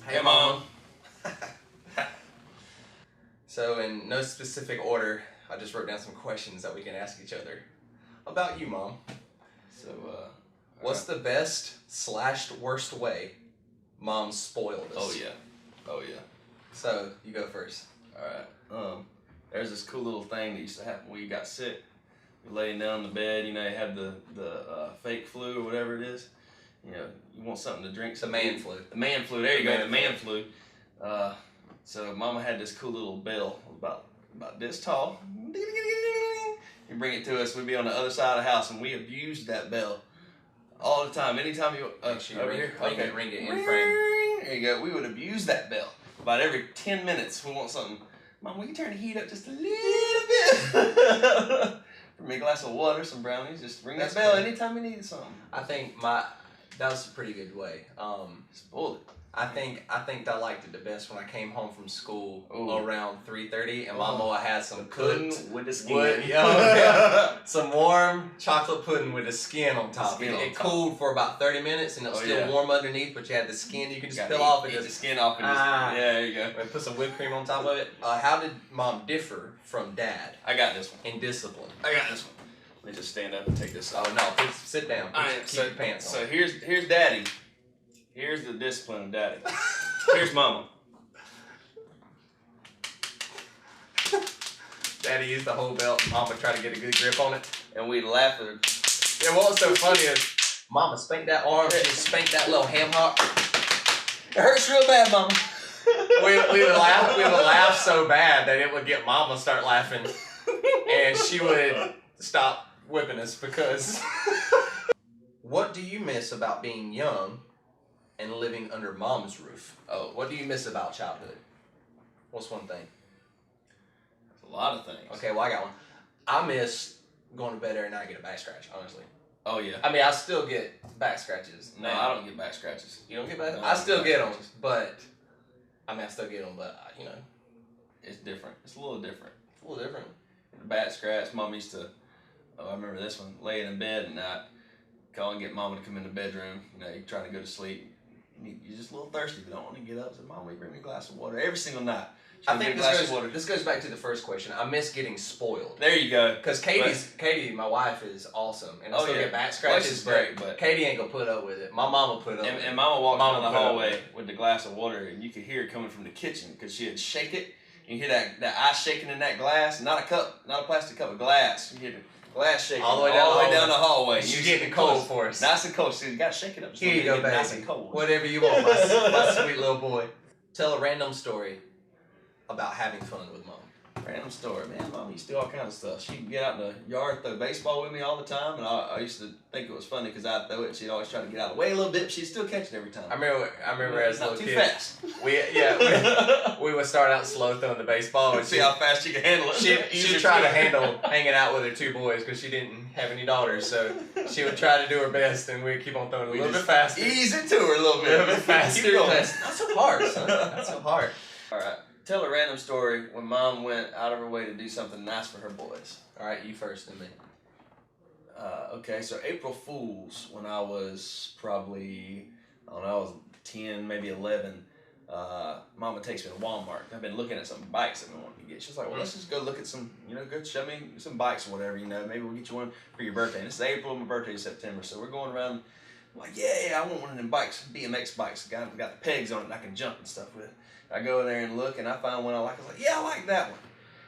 Hey, Mom. So, in no specific order, I just wrote down some questions that we can ask each other about you, Mom. So, what's the best/worst way Mom spoiled us? Oh yeah. So, you go first. Alright. There's this cool little thing that used to happen when you got sick. You're laying down in the bed, you had the fake flu or whatever it is. You want something to drink. The man flu. The man flu, there you go, the man flu. So Mama had this cool little bell about this tall. You bring it to us, we'd be on the other side of the house, and we abused that bell all the time. Anytime you over here, ring it in frame. There you go. We would abuse that bell. About every 10 minutes, we want something. Mom, we can turn the heat up just a little bit. For me, a glass of water, some brownies. Just ring that bell anytime you need something. I think that was a pretty good way. Spoiled it. I think I liked it the best when I came home from school around 3:30, and Mama had some pudding with the skin. Some warm chocolate pudding with the skin on top. It cooled for about 30 minutes, and it was still warm underneath, but you had the skin you could just peel off. Eat the skin off. Yeah, there you go. And put some whipped cream on top of it. How did Mom differ from Dad? I got this one. In discipline. I got this one. Let me just stand up and take this off. Oh no, please sit down. Keep your pants on. So here's Daddy. Here's the discipline of Daddy. Here's Mama. Daddy used the whole belt. Mama tried to get a good grip on it. And we'd laugh at her. Yeah, what was so funny is Mama spanked that arm. She spanked that little ham hock. It hurts real bad, Mama. we would laugh so bad that it would get Mama start laughing. And she would stop whipping us because... What do you miss about being young and living under Mom's roof? Oh, what do you miss about childhood? What's one thing? A lot of things. Okay, well, I got one. I miss going to bed every night and get a back scratch, honestly. Oh, yeah. I mean, I still get back scratches. No, I don't get back scratches. You don't get back? I still get them, but... I still get them, but, It's different. It's a little different. It's a little different. The back scratch, Mom used to... Oh, I remember this one. Laying in bed at night, call and get Mama to come in the bedroom. You're trying to go to sleep. You're just a little thirsty, but don't want to get up. So, Mom, will you bring me a glass of water? Every single night. I think this goes back to the first question. I miss getting spoiled. There you go. Because Katie, my wife, is awesome. And I still get back scratches, great, but Katie ain't going to put up with it. My mama put up with it. And Mama walked down the hallway with the glass of water, and you could hear it coming from the kitchen because she'd shake it. You hear that ice shaking in that glass. Not a cup, not a plastic cup, a glass. You hear the glass shaking all the way down the hallway. You're getting it cold for us. Nice and cold. So you got to shake it up. Here you go, baby. Nice and cold. Whatever you want, my sweet little boy. Tell a random story about having fun with Mom. Random story, man. Mom used to do all kinds of stuff. She'd get out in the yard, throw baseball with me all the time, and I used to think it was funny because I'd throw it, and she'd always try to get out of the way a little bit, but she'd still catch it every time. I remember as a little kid. Not too fast. We would start out slow throwing the baseball and see how fast she could handle it. She'd try to handle hanging out with her two boys because she didn't have any daughters, so she would try to do her best, and we'd keep on throwing a little bit faster. Ease it to her a little bit faster. Not so hard, son. Not so hard. All right. Tell a random story when Mom went out of her way to do something nice for her boys. All right, you first, then me. Okay, so April Fools, when I was probably, I was 10, maybe 11, Mama takes me to Walmart. I've been looking at some bikes I've been wanting to get. She's like, well, let's just go look at some, go show me some bikes or whatever, maybe we'll get you one for your birthday. And it's April, my birthday is September, so we're going around. I'm like, yeah, I want one of them bikes, BMX bikes. Got the pegs on it and I can jump and stuff with it. I go in there and look, and I find one I like. I was like, yeah, I like that one.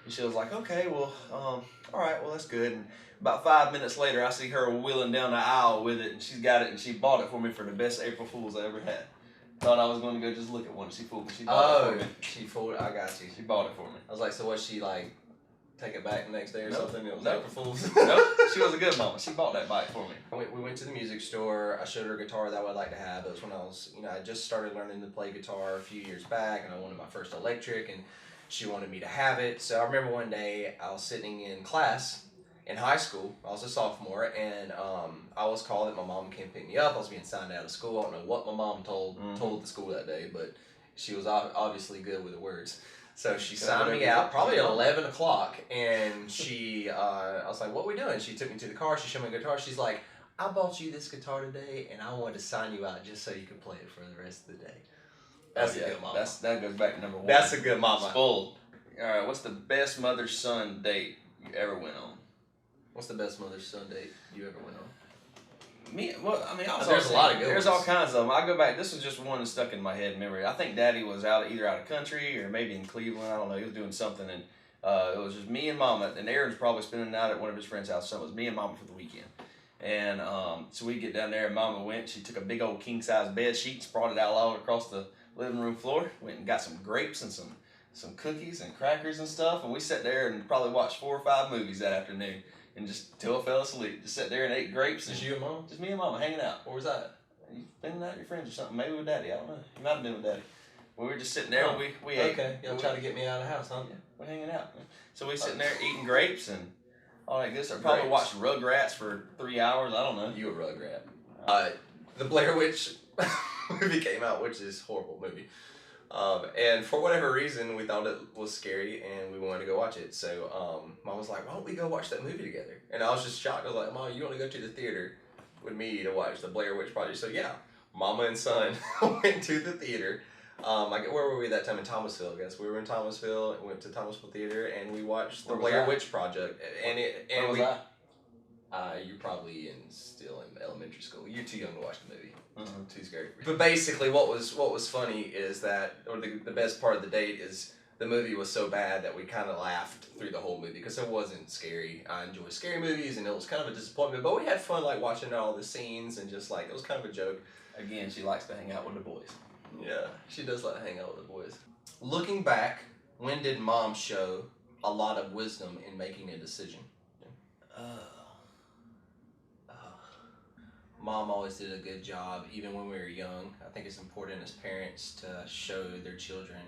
And she was like, okay, well, all right, well, that's good. And about 5 minutes later, I see her wheeling down the aisle with it, and she's got it, and she bought it for me for the best April Fools I ever had. Thought I was going to go just look at one. She fooled me. She bought it for me. She fooled it. I got you. She bought it for me. I was like, so what, she take it back the next day or something? It was April Fools? Nope, she was a good mama. She bought that bike for me. We went to the music store. I showed her a guitar that I would like to have. It was when I was, I just started learning to play guitar a few years back, and I wanted my first electric, and she wanted me to have it. So I remember one day I was sitting in class in high school. I was a sophomore, and I was called that my mom came pick me up. I was being signed out of school. I don't know what my mom told the school that day, but she was obviously good with the words. So she signed me out probably at 11 o'clock, and I was like, what are we doing? She took me to the car, she showed me a guitar, she's like, I bought you this guitar today, and I wanted to sign you out just so you could play it for the rest of the day. That's a good mama. That goes back to number one. That's a good mama. Full. All right. What's the best mother-son date you ever went on? What's the best mother-son date you ever went on? There's a lot of good There's ones. all kinds of them. I go back. This was just one that stuck in my head in memory. I think Daddy was either out of country or maybe in Cleveland. I don't know. He was doing something, and it was just me and Mama. And Aaron was probably spending the night at one of his friends' house. So it was me and Mama for the weekend. And so we get down there, and Mama went. She took a big old king size bed sheets, brought it out all across the living room floor. Went and got some grapes and some cookies and crackers and stuff. And we sat there and probably watched 4 or 5 movies that afternoon. And just till I fell asleep. Just sat there and ate grapes. Just you and Mom? Just me and Mama hanging out. Where was that? You spending the night with your friends or something? Maybe with Daddy. I don't know. You might have been with Daddy. We were just sitting there and we ate. Okay, y'all trying to get me out of the house, huh? Yeah, we're hanging out. So we sitting there eating grapes and all that good stuff. Probably watched Rugrats for 3 hours. I don't know. You a Rugrat. The Blair Witch movie came out, which is a horrible movie. And for whatever reason, we thought it was scary and we wanted to go watch it. So Mom was like, why don't we go watch that movie together? And I was just shocked. I was like, Mom, you want to go to the theater with me to watch the Blair Witch Project? So yeah, Mama and son went to the theater. Where were we that time? In Thomasville, I guess. We were in Thomasville, went to Thomasville Theater, and we watched the Blair Witch Project. Where was I? You're probably still in elementary school. You're too young to watch the movie. Mm-hmm. Too scary for you. But basically, what was funny is that, or the best part of the date is the movie was so bad that we kind of laughed through the whole movie because it wasn't scary. I enjoy scary movies, and it was kind of a disappointment. But we had fun, like watching all the scenes and just like it was kind of a joke. Again, she likes to hang out with the boys. Yeah, she does like to hang out with the boys. Looking back, when did Mom show a lot of wisdom in making a decision? Mom always did a good job, even when we were young. I think it's important as parents to show their children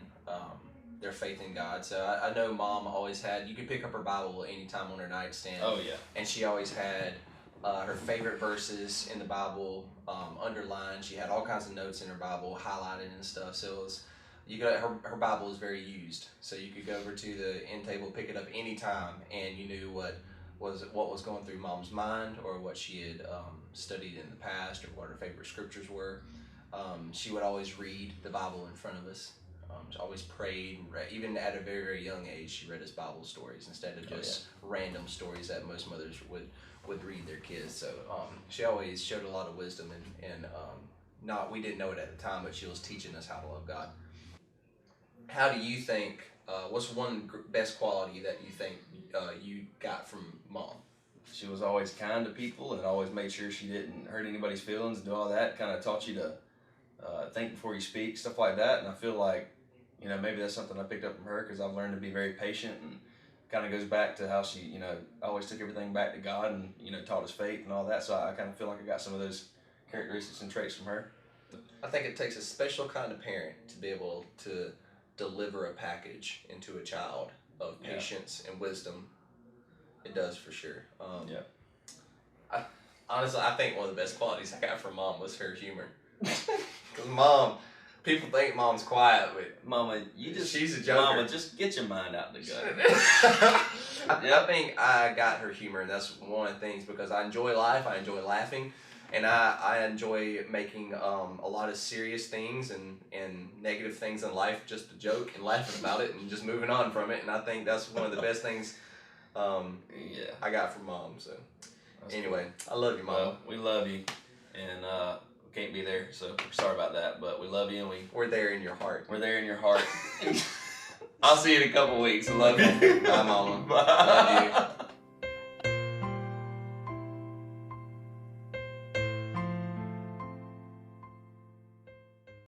their faith in God. So I know Mom always had, you could pick up her Bible anytime on her nightstand. Oh, yeah. And she always had her favorite verses in the Bible underlined. She had all kinds of notes in her Bible highlighted and stuff. So it was, her Bible is very used. So you could go over to the end table, pick it up anytime, and you knew what was going through Mom's mind or what she had studied in the past or what her favorite scriptures were. She would always read the Bible in front of us. She always prayed and read. Even at a very, very young age, she read us Bible stories instead of just random stories that most mothers would read their kids. So she always showed a lot of wisdom and we didn't know it at the time, but she was teaching us how to love God. How do you think, what's one best quality that you think you got from Mom? She was always kind to people and always made sure she didn't hurt anybody's feelings and do all that. Kind of taught you to think before you speak, stuff like that. And I feel like, maybe that's something I picked up from her because I've learned to be very patient, and kind of goes back to how she, always took everything back to God and, taught us faith and all that. So I kind of feel like I got some of those characteristics and traits from her. I think it takes a special kind of parent to be able to deliver a package into a child of patience and wisdom. It does for sure. Honestly, I think one of the best qualities I got from Mom was her humor. Because Mom, people think Mom's quiet, but Mama, she's a joker. Mama, just get your mind out the gutter. I think I got her humor, and that's one of the things because I enjoy life, I enjoy laughing, and I enjoy making a lot of serious things and negative things in life just a joke and laughing about it and just moving on from it. And I think that's one of the best things I got from Mom. So anyway, I love you, Mom. Well, we love you, and we can't be there, so sorry about that. But we love you, and we're there in your heart. We're there in your heart. I'll see you in a couple weeks. I love you. Bye, Mama. Bye. Love you.